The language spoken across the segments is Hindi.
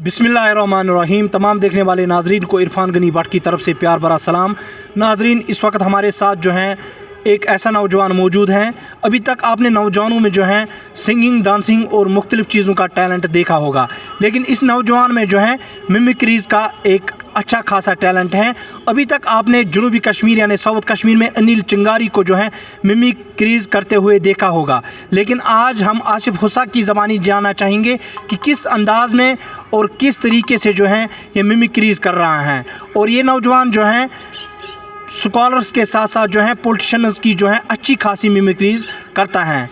बिस्मिल्लाहिर्रहमानिर्रहीम। तमाम देखने वाले नाजरीन को इरफान गनी भट्ट की तरफ से प्यार भरा सलाम। नाजरीन, इस वक्त हमारे साथ जो हैं एक ऐसा नौजवान मौजूद हैं। अभी तक आपने नौजवानों में जो है सिंगिंग, डांसिंग और मुख्तलिफ़ चीज़ों का टैलेंट देखा होगा, लेकिन इस नौजवान में जो है मिमिक्रीज़ का एक अच्छा खासा टैलेंट है। अभी तक आपने जनूबी कश्मीर यानी साउथ कश्मीर में अनिल चिंगारी को जो है मिमिक्रीज़ करते हुए देखा होगा, लेकिन आज हम आसिफ हुसा की ज़बानी जानना चाहेंगे कि किस अंदाज़ में और किस तरीके से जो है ये मिमिक्रीज़ कर रहा है। और ये नौजवान जो हैं स्कॉलर्स के साथ साथ जो है पॉलिटिशियंस की जो है अच्छी खासी मिमिक्रीज़ करता है।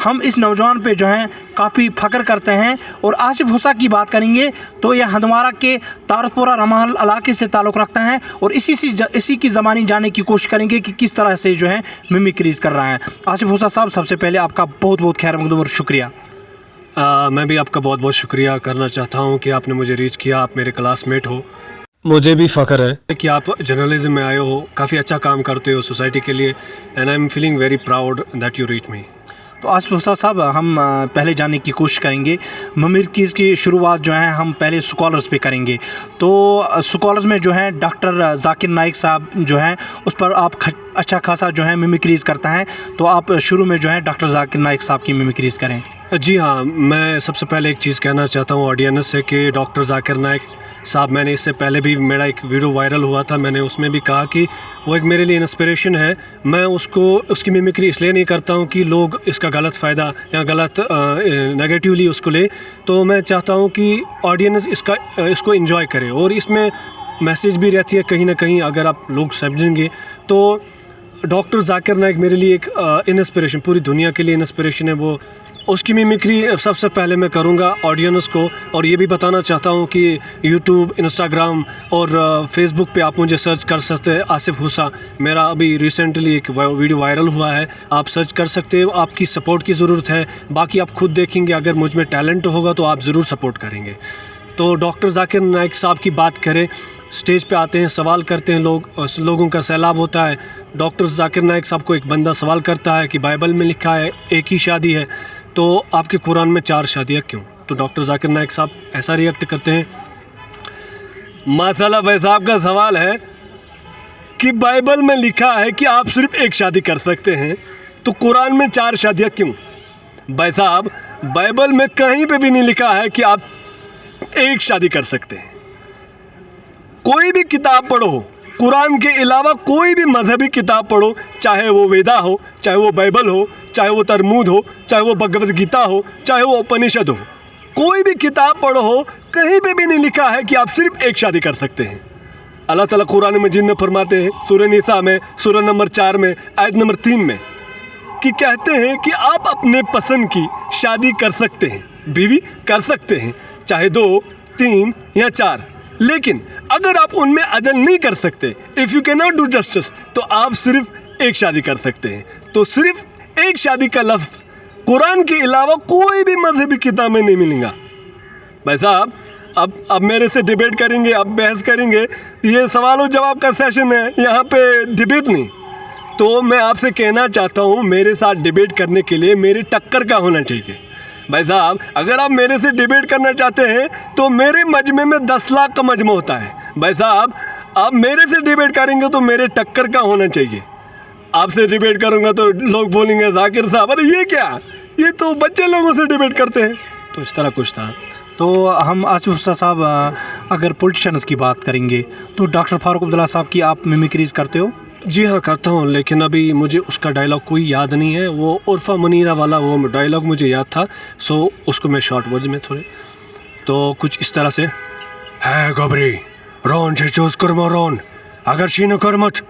हम इस नौजवान पे जो है काफ़ी फ़ख्र करते हैं। और आसिफ हुसा की बात करेंगे तो यह हंदवारा के तारपुरा रमाल इलाके से ताल्लुक़ रखता है और इसी की ज़बानी जानने की कोशिश करेंगे कि किस तरह से जो है मिमिक्रीज़ कर रहा है। आसिफ हुसा साहब, सबसे पहले आपका बहुत बहुत खैर मकदूम और शुक्रिया। मैं भी आपका बहुत बहुत शुक्रिया करना चाहता हूँ कि आपने मुझे रीच किया। आप मेरे क्लासमेट हो, मुझे भी फ़ख्र है कि आप जर्नलिज्म में आए हो, काफ़ी अच्छा काम करते हो सोसाइटी के लिए, and I am feeling very proud that you reach me. तो आसिफ हुसा साहब, हम पहले जानने की कोशिश करेंगे मिमिक्रीज़ की शुरुआत जो है हम पहले स्कॉलर्स पे करेंगे। तो स्कॉलर्स में जो है डॉक्टर जाकिर नाइक साहब जो हैं उस पर आप अच्छा खासा जो है मिमिक्रीज़ करता है, तो आप शुरू में जो है डॉक्टर जाकिर नाइक साहब की मिमिक्रीज़ करें। जी हाँ, मैं सबसे पहले एक चीज़ कहना चाहता हूँ ऑडियंस से कि डॉक्टर जाकिर नाइक साहब, मैंने इससे पहले भी मेरा एक वीडियो वायरल हुआ था, मैंने उसमें भी कहा कि वो एक मेरे लिए इंस्पिरेशन है। मैं उसकी मिमिक्री इसलिए नहीं करता हूँ कि लोग इसका गलत फ़ायदा या गलत नेगेटिवली उसको ले। तो मैं चाहता हूँ कि ऑडियंस इसको एंजॉय करे और इसमें मैसेज भी रहती है कहीं ना कहीं, अगर आप लोग समझेंगे तो। डॉक्टर जाकिर नाइक मेरे लिए एक इंस्पिरेशन, पूरी दुनिया के लिए इंस्पिरेशन है। वो उसकी मिमिक्री सबसे पहले मैं करूंगा ऑडियंस को, और ये भी बताना चाहता हूं कि यूट्यूब, इंस्टाग्राम और फेसबुक पे आप मुझे सर्च कर सकते हैं आसिफ हुसा। मेरा अभी रिसेंटली एक वीडियो वायरल हुआ है, आप सर्च कर सकते हो। आपकी सपोर्ट की ज़रूरत है, बाकी आप खुद देखेंगे, अगर मुझ में टैलेंट होगा तो आप ज़रूर सपोर्ट करेंगे। तो डॉक्टर जाकिर नाइक साहब की बात करें, स्टेज पे आते हैं, सवाल करते हैं लोगों का सैलाब होता है। डॉक्टर जाकिर नाइक साहब को एक बंदा सवाल करता है कि बाइबल में लिखा है एक ही शादी है, तो आपके कुरान में 4 शादियाँ क्यों? तो डॉक्टर जाकिर नाइक साहब ऐसा रिएक्ट करते हैं, माशाल्लाह भाई साहब का सवाल है कि बाइबल में लिखा है कि आप सिर्फ एक शादी कर सकते हैं, तो कुरान में 4 शादियाँ क्यों? भाई साहब, बाइबल में कहीं पे भी नहीं लिखा है कि आप एक शादी कर सकते हैं। कोई भी किताब पढ़ो, कुरान के अलावा कोई भी मजहबी किताब पढ़ो, चाहे वो वेदा हो, चाहे वो बाइबल हो, चाहे वो तरमूद हो, चाहे वो भगवद गीता हो, चाहे वो उपनिषद हो, कोई भी किताब पढ़ो, कहीं पे भी नहीं लिखा है कि आप सिर्फ एक शादी कर सकते हैं। अल्लाह ताला कुरान मजीद में फरमाते हैं, सूरह निसा में, सूरह नंबर 4 में, आयत नंबर 3 में, कि कहते हैं कि आप अपने पसंद की शादी कर सकते हैं, बीवी कर सकते हैं, चाहे 2, 3 या 4, लेकिन अगर आप उनमें अदल नहीं कर सकते, if you can not do justice, तो आप सिर्फ एक शादी कर सकते हैं। तो सिर्फ एक शादी का लफ्ज़ कुरान के अलावा कोई भी मजहबी किताब में नहीं मिलेगा। भाई साहब, अब मेरे से डिबेट करेंगे, अब बहस करेंगे, ये सवाल और जवाब का सेशन है, यहाँ पे डिबेट नहीं। तो मैं आपसे कहना चाहता हूँ, मेरे साथ डिबेट करने के लिए मेरे टक्कर का होना चाहिए। भाई साहब, अगर आप मेरे से डिबेट करना चाहते हैं तो मेरे मजमे में 10 लाख का मजमा होता है। भाई साहब, आप मेरे से डिबेट करेंगे तो मेरे टक्कर का होना चाहिए। आपसे डिबेट करूंगा तो लोग बोलेंगे जाकिर साहब, अरे ये क्या, ये तो बच्चे लोगों से डिबेट करते हैं। तो इस तरह कुछ था। तो हम आसिफ हुसा साहब, अगर पॉलिटिशियंस की बात करेंगे तो डॉक्टर फारूक अब्दुल्ला साहब की आप मिमिक्रीज़ करते हो? जी हाँ, करता हूँ, लेकिन अभी मुझे उसका डायलॉग कोई याद नहीं है। वो उर्फ़ा मुनीरा वाला वो डायलॉग मुझे याद था, सो उसको मैं शॉर्ट वर्ड में थोड़े, तो कुछ इस तरह से, है गबरी रोन से चूज कर रोन, अगर शीनो कर मत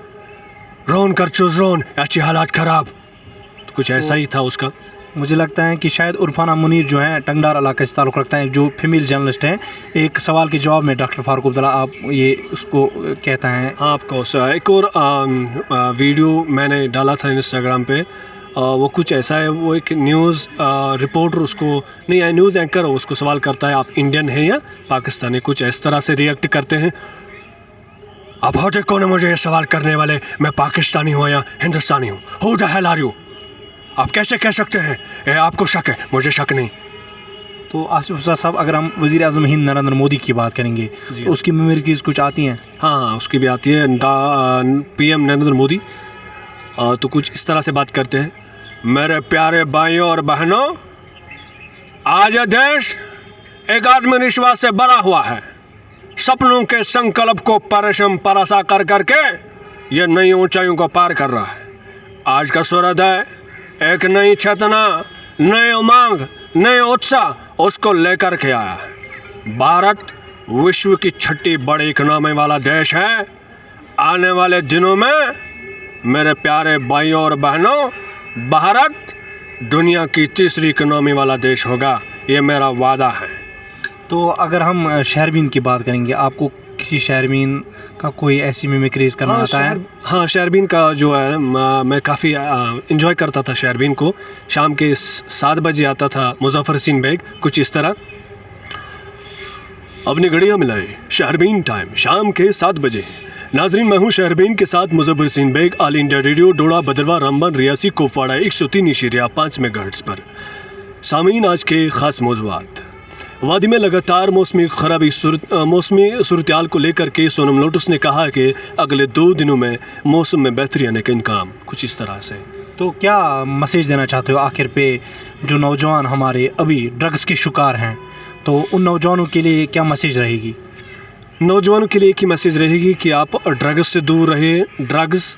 रोन कर चूज रोन, अच्छी हालात ख़राब। तो कुछ ऐसा ही था उसका। मुझे लगता है कि शायद उर्फाना मुनीर जो हैं टंगडार इलाके से ताल्लुक़ रखता है, जो फीमेल जर्नलिस्ट हैं। एक सवाल के जवाब में डॉक्टर फारूक अब्दुल्ला आप ये उसको कहता है। हाँ, आपको एक और वीडियो मैंने डाला था इंस्टाग्राम पे, वो कुछ ऐसा है, वो एक न्यूज़ रिपोर्टर उसको नहीं, न्यूज़ एंकर उसको सवाल करता है, आप इंडियन हैं या पाकिस्तानी, कुछ इस तरह से रिएक्ट करते हैं। अब होते कौन है मुझे ये सवाल करने वाले, मैं पाकिस्तानी हूँ या हिंदुस्तानी हूँ? Who the hell are you? आप कैसे कह सकते हैं? आपको शक है, मुझे शक नहीं। तो आसिफ हुसैन साहब, अगर हम वज़ीर आज़म हिंद नरेंद्र मोदी की बात करेंगे तो उसकी मिमिक्रीज़ कुछ आती हैं? हाँ, उसकी भी आती है। PM नरेंद्र मोदी तो कुछ इस तरह से बात करते हैं, मेरे प्यारे भाइयों और बहनों, आज यह देश एक आत्मविश्वास से भरा हुआ है। सपनों के संकल्प को परसा कर करके ये नई ऊंचाइयों को पार कर रहा है। आज का सूर्योदय एक नई चेतना, नए उमंग, नए उत्साह उसको लेकर के आया है। भारत विश्व की छठी बड़ी इकोनॉमी वाला देश है। आने वाले दिनों में मेरे प्यारे भाइयों और बहनों, भारत दुनिया की तीसरी इकोनॉमी वाला देश होगा, ये मेरा वादा है। तो अगर हम शहरबीन की बात करेंगे, आपको किसी शहरबीन का कोई ऐसी मिमिक्रीज़ करना आता है? हाँ, शहरबीन का जो है मैं काफ़ी इन्जॉय करता था शहरबीन को। शाम के 7 बजे आता था मुजफ्फर हसीन बेग, कुछ इस तरह, अपनी घड़ियाँ मिलाए, शहरबीन टाइम शाम के 7 बजे। नाजरीन, मैं हूँ शहरबीन के साथ मुजफ्फर हसीन बेग, ऑल इंडिया रेडियो, डोडा, भदरवा, रामबन, रियासी, कुपवाड़ा 103.5 मेगाहर्ट्ज़ पर। सामीन, आज के ख़ास मौज़ूआत। वादी में लगातार मौसमी सूरत-हाल को लेकर के सोनम लोटस ने कहा कि अगले 2 दिनों में मौसम में बेहतरी आने का इम्कान, कुछ इस तरह से। तो क्या मैसेज देना चाहते हो आखिर पे जो नौजवान हमारे अभी ड्रग्स के शिकार हैं, तो उन नौजवानों के लिए क्या मैसेज रहेगी? नौजवानों के लिए एक ही मैसेज रहेगी कि आप ड्रग्स से दूर रहें। ड्रग्स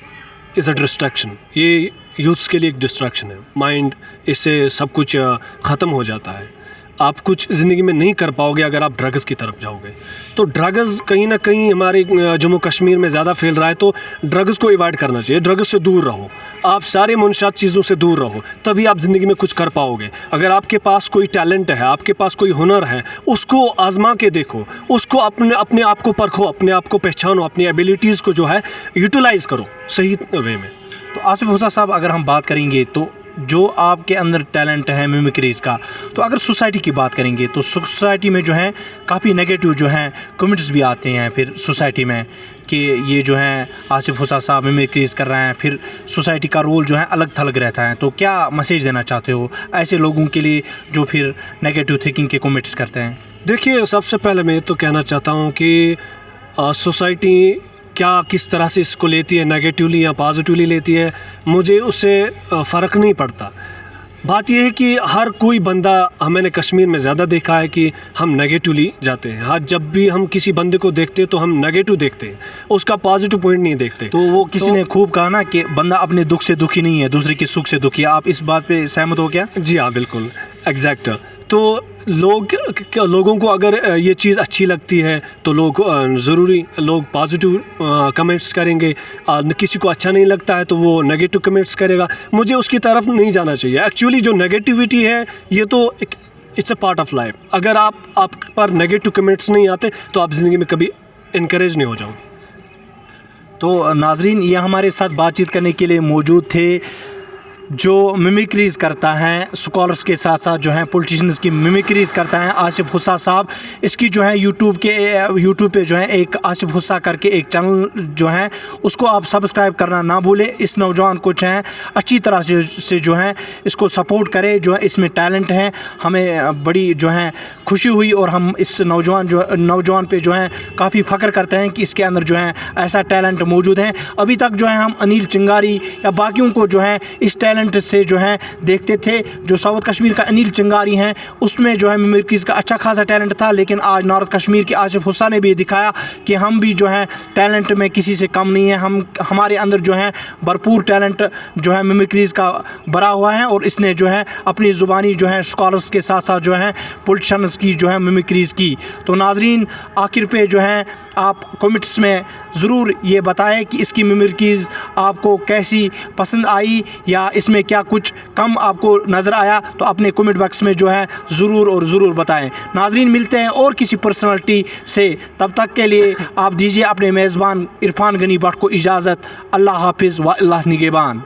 इज़ अ डिस्ट्रैक्शन, ये यूथ्स के लिए एक डिस्ट्रैक्शन है। माइंड, इससे सब कुछ ख़त्म हो जाता है। आप कुछ ज़िंदगी में नहीं कर पाओगे अगर आप ड्रग्स की तरफ जाओगे। तो ड्रग्स कहीं ना कहीं हमारे जम्मू कश्मीर में ज़्यादा फैल रहा है, तो ड्रग्स को अवॉइड करना चाहिए। ड्रग्स से दूर रहो, आप सारे मुनशात चीज़ों से दूर रहो, तभी आप ज़िंदगी में कुछ कर पाओगे। अगर आपके पास कोई टैलेंट है, आपके पास कोई हुनर है, उसको आजमा के देखो, उसको अपने आप को परखो, अपने आप को पहचानो, अपनी एबिलिटीज़ को जो है यूटिलाइज़ करो सही वे में। तो आसिफ हुसैन साहब, अगर हम बात करेंगे तो जो आपके अंदर टैलेंट है मिमिक्रीज़ का, तो अगर सोसाइटी की बात करेंगे तो सोसाइटी में जो है काफ़ी नेगेटिव जो हैं कमेंट्स भी आते हैं फिर सोसाइटी में कि ये जो है आसिफ हुसैन साहब मिमिक्रीज़ कर रहे हैं, फिर सोसाइटी का रोल जो है अलग थलग रहता है। तो क्या मैसेज देना चाहते हो ऐसे लोगों के लिए जो फिर नेगेटिव थिंकिंग के कमेंट्स करते हैं? देखिए, सबसे पहले मैं तो कहना चाहता हूँ कि सोसाइटी क्या किस तरह से इसको लेती है, नेगेटिवली या पॉजिटिवली लेती है, मुझे उससे फ़र्क नहीं पड़ता। बात यह है कि हर कोई बंदा, मैंने कश्मीर में ज़्यादा देखा है कि हम नेगेटिवली जाते हैं। हर जब भी हम किसी बंदे को देखते हैं तो हम नेगेटिव देखते हैं, उसका पॉजिटिव पॉइंट नहीं देखते। तो वो किसी ने खूब कहा ना कि बंदा अपने दुख से दुखी नहीं है, दूसरे के सुख से दुखी है। आप इस बात पे सहमत हो क्या? जी हाँ, बिल्कुल एग्जैक्ट। तो लोगों को अगर ये चीज़ अच्छी लगती है तो लोग पॉजिटिव कमेंट्स करेंगे, किसी को अच्छा नहीं लगता है तो वो नेगेटिव कमेंट्स करेगा। मुझे उसकी तरफ नहीं जाना चाहिए। एक्चुअली जो नेगेटिविटी है ये तो it's a part of life. अगर आप पर नेगेटिव कमेंट्स नहीं आते तो आप ज़िंदगी में कभी इनकरेज नहीं हो जाओगे। तो नाजरीन, ये हमारे साथ बातचीत करने के लिए मौजूद थे जो मिमिक्रीज़ करता है, स्कॉलर्स के साथ साथ जो है पॉलिटिशियंस की मिमिक्रीज़ करता है आसिफ हुसैन साहब। इसकी जो है यूट्यूब पे जो है एक आसिफ हुसैन करके एक चैनल जो है उसको आप सब्सक्राइब करना ना भूलें। इस नौजवान को जो है अच्छी तरह से जो है इसको सपोर्ट करें। जो है इसमें टैलेंट है, हमें बड़ी जो है खुशी हुई और हम इस नौजवान पे जो है काफ़ी फ़ख्र करते हैं कि इसके अंदर जो है ऐसा टैलेंट मौजूद है। अभी तक जो है हम अनिल चिंगारी या बाकियों को जो है इस टैलेंट से जो है देखते थे। जो साउथ कश्मीर का अनिल चिंगारी हैं उसमें जो है मिमिक्रीज़ का अच्छा खासा टैलेंट था, लेकिन आज नॉर्थ कश्मीर के आसिफ हुसैन ने भी दिखाया कि हम भी जो है टैलेंट में किसी से कम नहीं है। हमारे अंदर जो है भरपूर टैलेंट जो है मिमिक्रीज़ का भरा हुआ है और इसने जो है अपनी ज़ुबानी जो है स्कॉलर्स के साथ साथ जो है पॉलिटिशियंस की जो है मिमिक्रीज़ की। तो नाजरीन, आखिर पे जो है आप कमेंट्स में ज़रूर ये बताएं कि इसकी मिमिक्रीज़ आपको कैसी पसंद आई या इसमें क्या कुछ कम आपको नज़र आया, तो अपने कमेंट बॉक्स में जो है ज़रूर बताएं। नाजरीन, मिलते हैं और किसी पर्सनालिटी से, तब तक के लिए आप दीजिए अपने मेज़बान इरफान गनी भट्ट को इजाज़त। अल्लाह हाफिज़ व अल्लाह निगहबान।